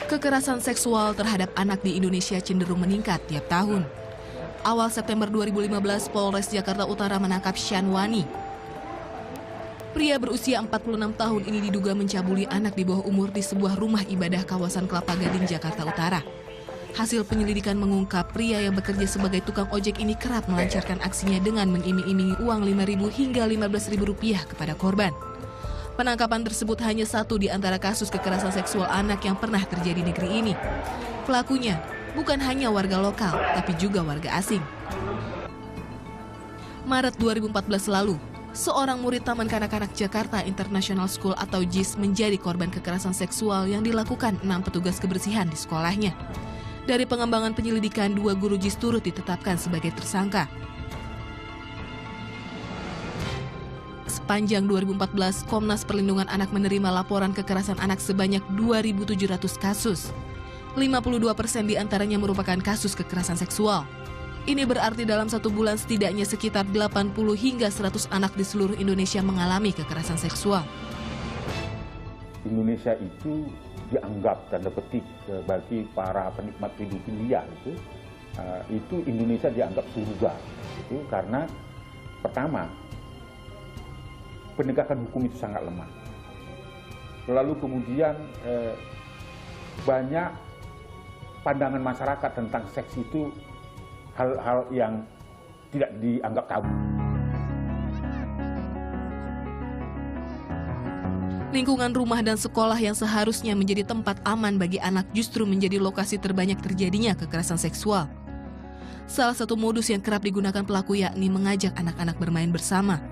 Kekerasan seksual terhadap anak di Indonesia cenderung meningkat tiap tahun. Awal September 2015, Polres Jakarta Utara menangkap Shanwani. Pria berusia 46 tahun ini diduga mencabuli anak di bawah umur di sebuah rumah ibadah kawasan Kelapa Gading, Jakarta Utara. Hasil penyelidikan mengungkap pria yang bekerja sebagai tukang ojek ini kerap melancarkan aksinya dengan mengiming-imingi uang Rp5.000 hingga Rp15.000 kepada korban. Penangkapan tersebut hanya satu di antara kasus kekerasan seksual anak yang pernah terjadi di negeri ini. Pelakunya bukan hanya warga lokal, tapi juga warga asing. Maret 2014 lalu, seorang murid Taman Kanak-Kanak Jakarta International School atau JIS menjadi korban kekerasan seksual yang dilakukan 6 petugas kebersihan di sekolahnya. Dari pengembangan penyelidikan, 2 guru JIS turut ditetapkan sebagai tersangka. Sepanjang 2014, Komnas Perlindungan Anak menerima laporan kekerasan anak sebanyak 2.700 kasus. 52% diantaranya merupakan kasus kekerasan seksual. Ini berarti dalam 1 bulan setidaknya sekitar 80 hingga 100 anak di seluruh Indonesia mengalami kekerasan seksual. Indonesia itu dianggap tanda petik bagi para penikmat pedofilia itu Indonesia dianggap surga. Itu karena pertama, penegakan hukum itu sangat lemah. Lalu kemudian banyak pandangan masyarakat tentang seks itu hal-hal yang tidak dianggap tabu. Lingkungan rumah dan sekolah yang seharusnya menjadi tempat aman bagi anak justru menjadi lokasi terbanyak terjadinya kekerasan seksual. Salah satu modus yang kerap digunakan pelaku yakni mengajak anak-anak bermain bersama.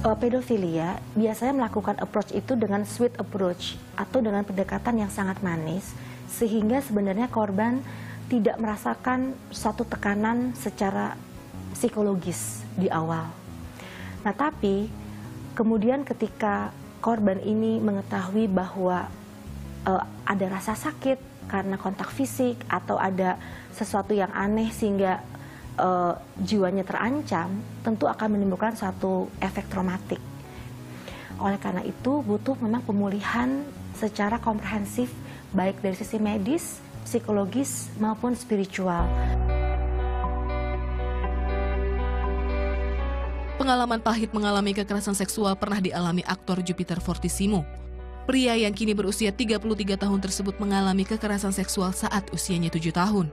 Pedofilia biasanya melakukan approach itu dengan sweet approach atau dengan pendekatan yang sangat manis, sehingga sebenarnya korban tidak merasakan suatu tekanan secara psikologis di awal. Nah, tapi kemudian ketika korban ini mengetahui bahwa ada rasa sakit karena kontak fisik atau ada sesuatu yang aneh sehingga jiwanya terancam, tentu akan menimbulkan suatu efek traumatik. Oleh karena itu butuh memang pemulihan secara komprehensif baik dari sisi medis, psikologis maupun spiritual. Pengalaman pahit mengalami kekerasan seksual pernah dialami aktor Jupiter Fortissimo. Pria yang kini berusia 33 tahun tersebut mengalami kekerasan seksual saat usianya 7 tahun.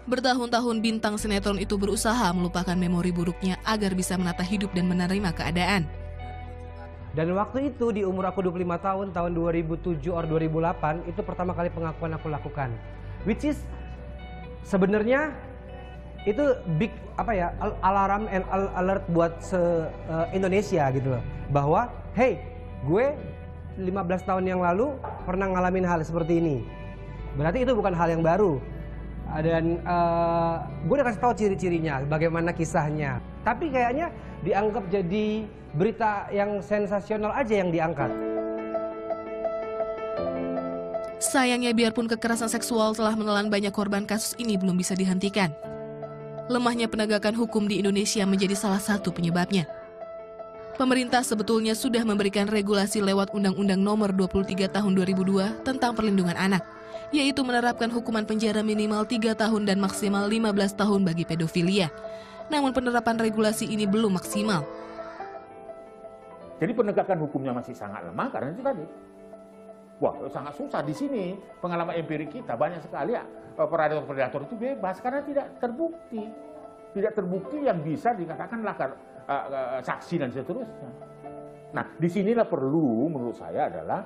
Bertahun-tahun bintang sinetron itu berusaha melupakan memori buruknya agar bisa menata hidup dan menerima keadaan. Dan waktu itu di umur aku 25 tahun 2007 atau 2008, itu pertama kali pengakuan aku lakukan. Which is sebenarnya itu big alarm and alert buat Indonesia gitu loh. Bahwa hey, gue 15 tahun yang lalu pernah ngalamin hal seperti ini. Berarti itu bukan hal yang baru. Dan gue udah kasih tahu ciri-cirinya, bagaimana kisahnya. Tapi kayaknya dianggap jadi berita yang sensasional aja yang diangkat. Sayangnya biarpun kekerasan seksual telah menelan banyak korban, kasus ini belum bisa dihentikan. Lemahnya penegakan hukum di Indonesia menjadi salah satu penyebabnya. Pemerintah sebetulnya sudah memberikan regulasi lewat Undang-Undang Nomor 23 Tahun 2002 tentang Perlindungan Anak, yaitu menerapkan hukuman penjara minimal 3 tahun dan maksimal 15 tahun bagi pedofilia. Namun penerapan regulasi ini belum maksimal. Jadi penegakan hukumnya masih sangat lemah karena itu tadi. Wah, sangat susah di sini. Pengalaman empirik kita banyak sekali ya, predator-predator itu bebas karena tidak terbukti. Tidak terbukti yang bisa dikatakan saksi dan seterusnya. Nah, disinilah perlu menurut saya adalah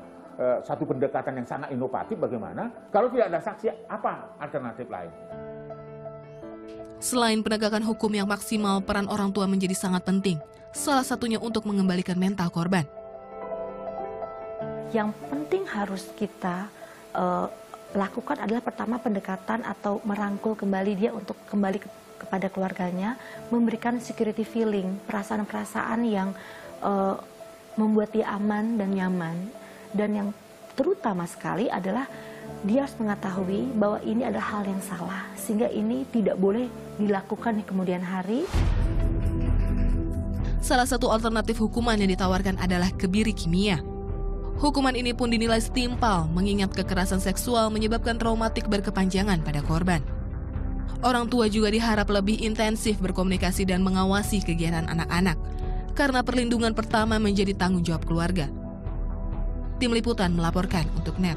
satu pendekatan yang sangat inovatif bagaimana kalau tidak ada saksi, apa alternatif lain. Selain penegakan hukum yang maksimal, peran orang tua menjadi sangat penting. Salah satunya untuk mengembalikan mental korban. Yang penting harus kita lakukan adalah pertama pendekatan atau merangkul kembali dia untuk kembali kepada keluarganya, memberikan security feeling, perasaan-perasaan yang membuat dia aman dan nyaman. Dan yang terutama sekali adalah dia harus mengetahui bahwa ini adalah hal yang salah, sehingga ini tidak boleh dilakukan di kemudian hari. Salah satu alternatif hukuman yang ditawarkan adalah kebiri kimia. Hukuman ini pun dinilai setimpal mengingat kekerasan seksual menyebabkan traumatik berkepanjangan pada korban. Orang tua juga diharap lebih intensif berkomunikasi dan mengawasi kegiatan anak-anak, karena perlindungan pertama menjadi tanggung jawab keluarga. Tim Liputan melaporkan untuk NET.